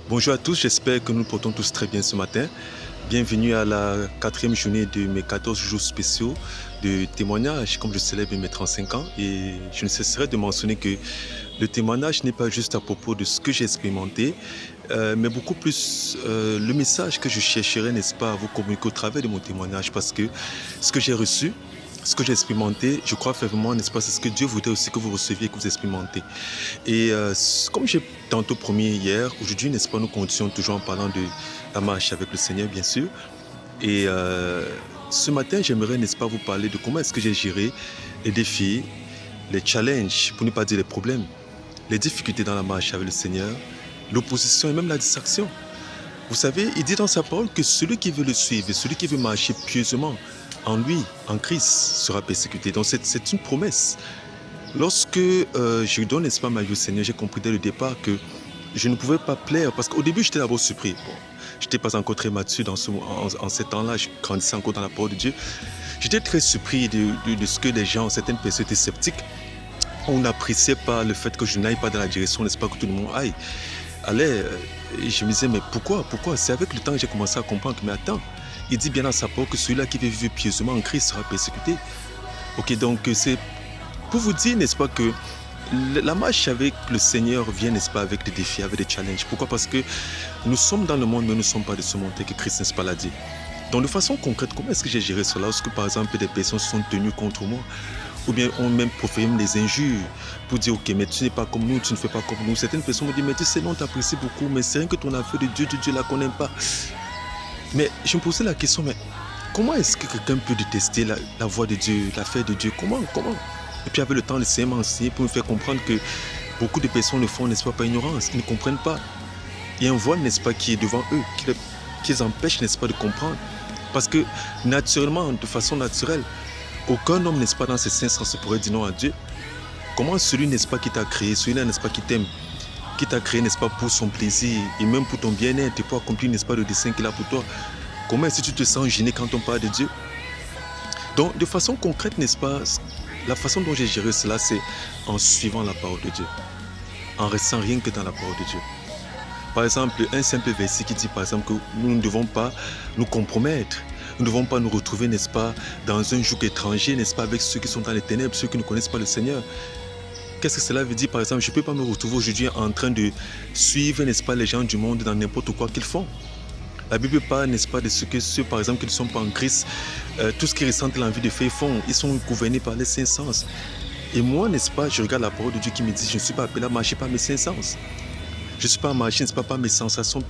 Bonjour à tous, j'espère que nous nous portons tous très bien ce matin. Bienvenue à la quatrième journée de mes 14 jours spéciaux de témoignage, comme je célèbre mes 35 ans. Et je ne cesserai de mentionner que le témoignage n'est pas juste à propos de ce que j'ai expérimenté, mais beaucoup plus le message que je chercherai, n'est-ce pas, à vous communiquer au travers de mon témoignage, parce que ce que j'ai reçu, ce que j'ai expérimenté, je crois fermement, n'est-ce pas, c'est ce que Dieu voudrait aussi que vous receviez et que vous expérimentez. Et comme j'ai tantôt promis hier, aujourd'hui, n'est-ce pas, nous continuons toujours en parlant de la marche avec le Seigneur, bien sûr. Et ce matin, j'aimerais, n'est-ce pas, vous parler de comment est-ce que j'ai géré les défis, les challenges, pour ne pas dire les problèmes, les difficultés dans la marche avec le Seigneur, l'opposition et même la distraction. Vous savez, il dit dans sa parole que celui qui veut le suivre, celui qui veut marcher pieusement en lui, en Christ, sera persécuté. Donc c'est une promesse. Lorsque je donne, n'est-ce pas, ma vie au Seigneur, j'ai compris dès le départ que je ne pouvais pas plaire, parce qu'au début, j'étais d'abord surpris. Bon, je n'étais pas encore très mature en ces temps-là, je grandissais encore dans la parole de Dieu. J'étais très surpris de ce que les gens, certaines personnes étaient sceptiques. On n'appréciait pas le fait que je n'aille pas dans la direction, n'est-ce pas, que tout le monde aille. Et je me disais, mais pourquoi? C'est avec le temps que j'ai commencé à comprendre que, mais attends, il dit bien dans sa parole que celui-là qui veut vivre pieusement en Christ sera persécuté. Ok, donc c'est pour vous dire, n'est-ce pas, que la marche avec le Seigneur vient, n'est-ce pas, avec des défis, avec des challenges. Pourquoi? Parce que nous sommes dans le monde, mais nous ne sommes pas de ce monde, que Christ, n'est-ce pas, l'a dit. Donc, de façon concrète, comment est-ce que j'ai géré cela? Lorsque, par exemple, des personnes sont tenues contre moi, ou bien ont même proféré des injures pour dire, ok, mais tu n'es pas comme nous, tu ne fais pas comme nous. Certaines personnes me disent, mais tu sais, non, t'apprécies beaucoup, mais c'est rien que ton affaire de Dieu la connaît pas. Mais je me posais la question, mais comment est-ce que quelqu'un peut détester la voix de Dieu, l'affaire de Dieu? Comment? Et puis avec le temps, le Seigneur m'a enseigné pour me faire comprendre que beaucoup de personnes le font, n'est-ce pas, par ignorance. Ils ne comprennent pas. Il y a un voile, n'est-ce pas, qui est devant eux, qui les empêche, n'est-ce pas, de comprendre. Parce que naturellement, de façon naturelle, aucun homme, n'est-ce pas, dans ses cinq sens pourrait dire non à Dieu. Comment celui, n'est-ce pas, qui t'a créé, celui-là, n'est-ce pas, qui t'aime, qui t'a créé, n'est-ce pas, pour son plaisir et même pour ton bien-être et pour accomplir, n'est-ce pas, le dessein qu'il a pour toi. Comment est-ce que tu te sens gêné quand on parle de Dieu? Donc, de façon concrète, n'est-ce pas, la façon dont j'ai géré cela, c'est en suivant la parole de Dieu, en restant rien que dans la parole de Dieu. Par exemple, un simple verset qui dit, par exemple, que nous ne devons pas nous compromettre, nous ne devons pas nous retrouver, n'est-ce pas, dans un joug étranger, n'est-ce pas, avec ceux qui sont dans les ténèbres, ceux qui ne connaissent pas le Seigneur. Qu'est-ce que cela veut dire? Par exemple, je ne peux pas me retrouver aujourd'hui en train de suivre, n'est-ce pas, les gens du monde dans n'importe quoi qu'ils font. La Bible parle, n'est-ce pas, de ceux, par exemple, qui ne sont pas en Christ, tout ce qu'ils ressentent l'envie de faire, ils font. Ils sont gouvernés par les cinq sens. Et moi, n'est-ce pas, je regarde la parole de Dieu qui me dit, je ne suis pas appelé à marcher par mes cinq sens. Je ne suis pas à marcher, n'est-ce pas, par mes sensations,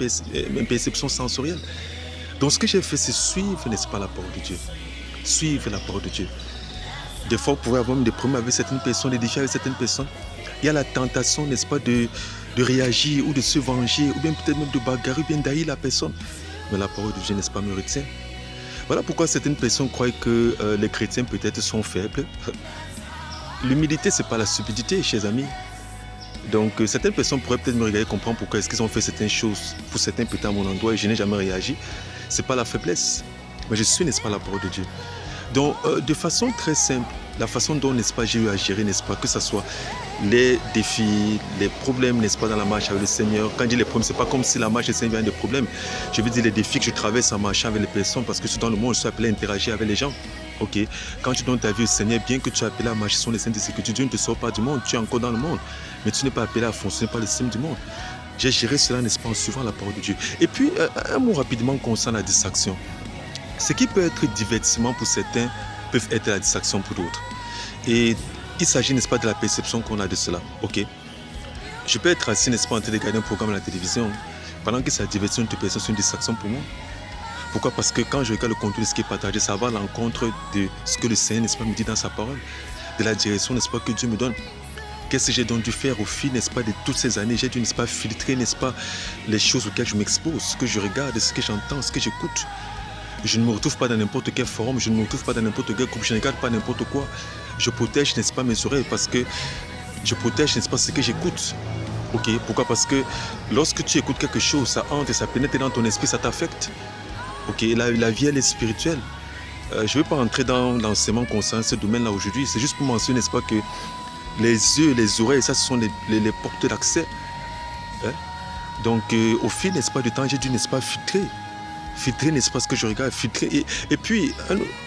mes perceptions sensorielles. Donc, ce que j'ai fait, c'est suivre, n'est-ce pas, la parole de Dieu. Suivre la parole de Dieu. Des fois, vous pouvez avoir même des problèmes avec certaines personnes, des défis avec certaines personnes. Il y a la tentation, n'est-ce pas, de réagir ou de se venger, ou bien peut-être même de bagarrer, ou bien d'haïr la personne. Mais la parole de Dieu, n'est-ce pas, me retient. Voilà pourquoi certaines personnes croient que les chrétiens peut-être sont faibles. L'humilité, ce n'est pas la stupidité, chers amis. Donc, certaines personnes pourraient peut-être me regarder et comprendre pourquoi est-ce qu'ils ont fait certaines choses pour certains peut-être à mon endroit et je n'ai jamais réagi. Ce n'est pas la faiblesse, mais je suis, n'est-ce pas, la parole de Dieu. Donc, de façon très simple, la façon dont, n'est-ce pas, j'ai eu à gérer, n'est-ce pas, que ce soit les défis, les problèmes, n'est-ce pas, dans la marche avec le Seigneur. Quand je dis les problèmes, ce n'est pas comme si la marche avec le Seigneur vient des problèmes. Je veux dire les défis que je traverse en marchant avec les personnes, parce que je suis dans le monde, je suis appelé à interagir avec les gens. Ok, quand tu donnes ta vie au Seigneur, bien que tu es appelé à marcher sur les scènes de sécurité, Dieu ne te sort pas du monde, tu es encore dans le monde, mais tu n'es pas appelé à fonctionner par le système du monde. J'ai géré cela, n'est-ce pas, en suivant la parole de Dieu. Et puis, un mot rapidement concernant la distraction. Ce qui peut être divertissement pour certains, peuvent être la distraction pour d'autres. Et il s'agit, n'est-ce pas, de la perception qu'on a de cela. Ok, je peux être assis, n'est-ce pas, en train de regarder un programme à la télévision, pendant que sa diversion de personne, c'est une distraction pour moi. Pourquoi? Parce que quand je regarde le contenu de ce qui est partagé, ça va à l'encontre de ce que le Seigneur, n'est-ce pas, me dit dans sa parole, de la direction, n'est-ce pas, que Dieu me donne. Qu'est-ce que j'ai donc dû faire au fil, n'est-ce pas, de toutes ces années? J'ai dû, n'est-ce pas, filtrer, n'est-ce pas, les choses auxquelles je m'expose, ce que je regarde, ce que j'entends, ce que j'écoute. Je ne me retrouve pas dans n'importe quel forum, je ne me retrouve pas dans n'importe quel groupe, je ne regarde pas n'importe quoi. Je protège, n'est-ce pas, mes oreilles, parce que je protège, n'est-ce pas, ce que j'écoute. Ok, pourquoi? Parce que lorsque tu écoutes quelque chose, ça entre et ça pénètre dans ton esprit, ça t'affecte. Ok, la vie, elle est spirituelle. Je ne vais pas entrer dans l'enseignement concernant ce domaine-là aujourd'hui. C'est juste pour mentionner, n'est-ce pas, que les yeux, les oreilles, ça, ce sont les portes d'accès. Hein? Donc, au fil, n'est-ce pas, du temps, j'ai dû, n'est-ce pas, filtrer. Filtrer, n'est-ce pas, ce que je regarde, filtrer. Et puis,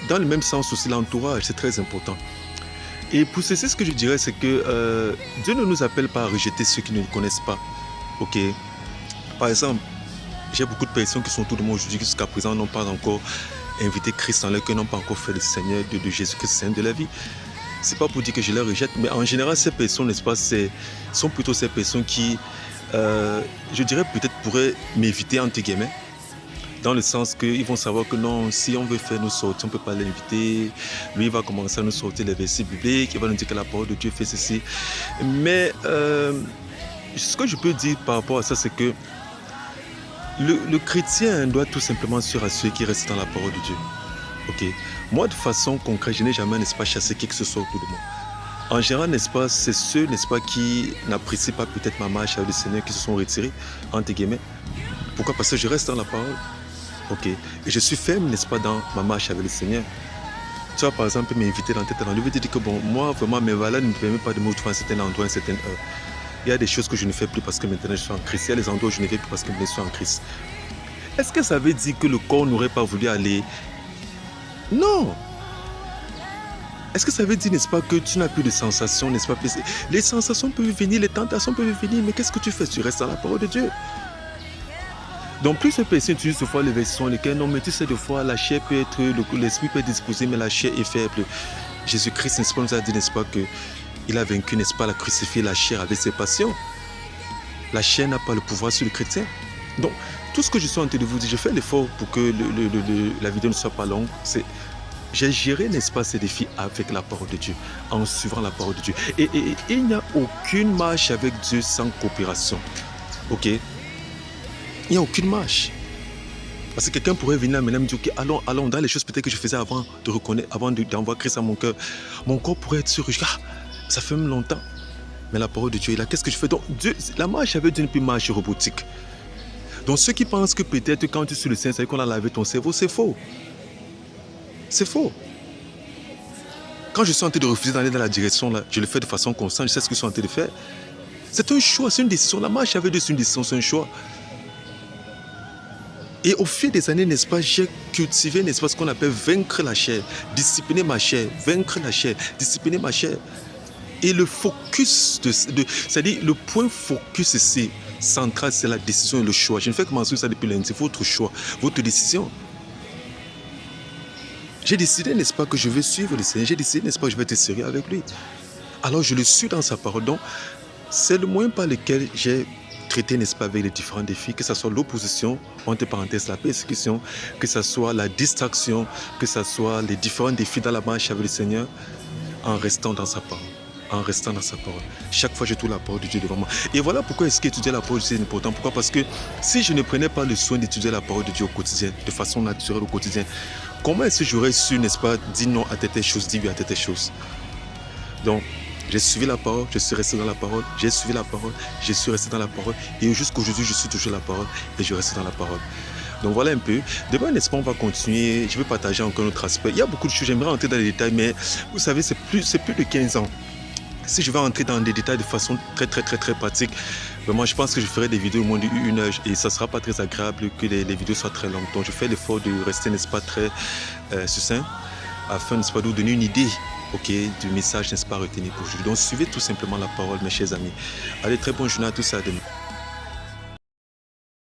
dans le même sens aussi, l'entourage, c'est très important. Et pour ceci, ce que je dirais, c'est que Dieu ne nous appelle pas à rejeter ceux qui ne le connaissent pas. Ok. Par exemple, j'ai beaucoup de personnes qui sont autour de moi aujourd'hui qui jusqu'à présent n'ont pas encore invité Christ en leur cœur, n'ont pas encore fait le Seigneur de Jésus-Christ, Seigneur de la vie. C'est pas pour dire que je les rejette, mais en général, ces personnes, n'est-ce pas, sont plutôt ces personnes qui, je dirais, peut-être pourraient m'éviter, entre guillemets, dans le sens qu'ils vont savoir que non, si on veut faire nos sorties, on ne peut pas l'inviter. Lui, il va commencer à nous sortir les versets bibliques, il va nous dire que la parole de Dieu fait ceci. Mais ce que je peux dire par rapport à ça, c'est que le chrétien doit tout simplement se rassurer qu'il reste dans la parole de Dieu. Ok. Moi, de façon concrète, je n'ai jamais, n'est-ce pas, chassé qui que ce soit autour de moi. En général, n'est-ce pas, c'est ceux, n'est-ce pas, qui n'apprécient pas peut-être ma marche avec le Seigneur, qui se sont retirés, entre guillemets. Pourquoi? Parce que je reste dans la parole. Ok. Et je suis ferme, n'est-ce pas, dans ma marche avec le Seigneur. Tu vois, par exemple, m'inviter dans tel endroit. Je veux dire que bon, moi, vraiment, mes valeurs ne me permettent pas de me retrouver à un certain endroit, à une certaine heure. Il y a des choses que je ne fais plus parce que maintenant je suis en Christ. Il y a des endroits où je ne vais plus parce que maintenant je suis en Christ. Est-ce que ça veut dire que le corps n'aurait pas voulu aller? Non. Est-ce que ça veut dire, n'est-ce pas, que tu n'as plus de sensations, n'est-ce pas? Les sensations peuvent venir, les tentations peuvent venir, mais qu'est-ce que tu fais? Tu restes dans la parole de Dieu. Donc, plus ces personnes utilisent ce fois les versions lesquelles, non, mais tu sais, des fois, la chair peut être, l'esprit peut être disposé, mais la chair est faible. Jésus-Christ, n'est-ce pas, nous a dit, n'est-ce pas, qu'il a vaincu, n'est-ce pas, la crucifié, la chair avec ses passions. La chair n'a pas le pouvoir sur le chrétien. Donc, tout ce que je suis en train de vous dire, je fais l'effort pour que la vidéo ne soit pas longue. J'ai géré, n'est-ce pas, ces défis avec la parole de Dieu, en suivant la parole de Dieu. Et il n'y a aucune marche avec Dieu sans coopération. Ok? Il n'y a aucune marche. Parce que quelqu'un pourrait venir maintenant me dire, ok, allons, dans les choses peut-être que je faisais avant de reconnaître, avant d'envoyer Christ à mon cœur. Mon corps pourrait être sur, ça fait même longtemps. Mais la parole de Dieu est là. Qu'est-ce que je fais? Donc, la marche avec Dieu n'est plus une marche robotique. Donc, ceux qui pensent que peut-être quand tu es sur le Saint, c'est qu'on a lavé ton cerveau, c'est faux. C'est faux. Quand je suis en train de refuser d'aller dans la direction, là, je le fais de façon constante, je sais ce que je suis en train de faire. C'est un choix, c'est une décision. La marche avec Dieu, c'est une décision, c'est un choix. Et au fil des années, n'est-ce pas, j'ai cultivé, n'est-ce pas, ce qu'on appelle vaincre la chair, discipliner ma chair, vaincre la chair, discipliner ma chair. Et le focus, c'est-à-dire le point focus ici, central, c'est la décision et le choix. Je ne fais que mentionner ça depuis lundi, c'est votre choix, votre décision. J'ai décidé, n'est-ce pas, que je vais suivre le Seigneur. J'ai décidé, n'est-ce pas, que je vais être sérieux avec lui. Alors je le suis dans sa parole. Donc, c'est le moyen par lequel j'ai traité, n'est-ce pas, avec les différents défis, que ce soit l'opposition, entre parenthèses, la persécution, que ce soit la distraction, que ce soit les différents défis dans la marche avec le Seigneur, en restant dans sa parole. En restant dans sa parole. Chaque fois, je trouve la parole de Dieu devant moi. Et voilà pourquoi est-ce qu'étudier la parole de Dieu est important. Pourquoi? Parce que si je ne prenais pas le soin d'étudier la parole de Dieu au quotidien, de façon naturelle au quotidien, comment est-ce que j'aurais su, n'est-ce pas, dire non à telle chose, dire oui à telle chose? Donc, j'ai suivi la parole, je suis resté dans la parole, j'ai suivi la parole, je suis resté dans la parole, et jusqu'aujourd'hui, je suis toujours dans la parole, et je reste dans la parole. Donc voilà un peu. Demain, n'est-ce pas, on va continuer. Je vais partager encore un autre aspect. Il y a beaucoup de choses, j'aimerais entrer dans les détails, mais vous savez, c'est plus de 15 ans. Si je vais entrer dans des détails de façon très pratique, vraiment, je pense que je ferai des vidéos au moins d'1 heure et ça ne sera pas très agréable que les vidéos soient très longues. Donc, je fais l'effort de rester, n'est-ce pas, très succinct afin, n'est-ce pas, de vous donner une idée, ok, du message, n'est-ce pas, retenu pour aujourd'hui. Donc, suivez tout simplement la parole, mes chers amis. Allez, très bonne journée à tous et à demain.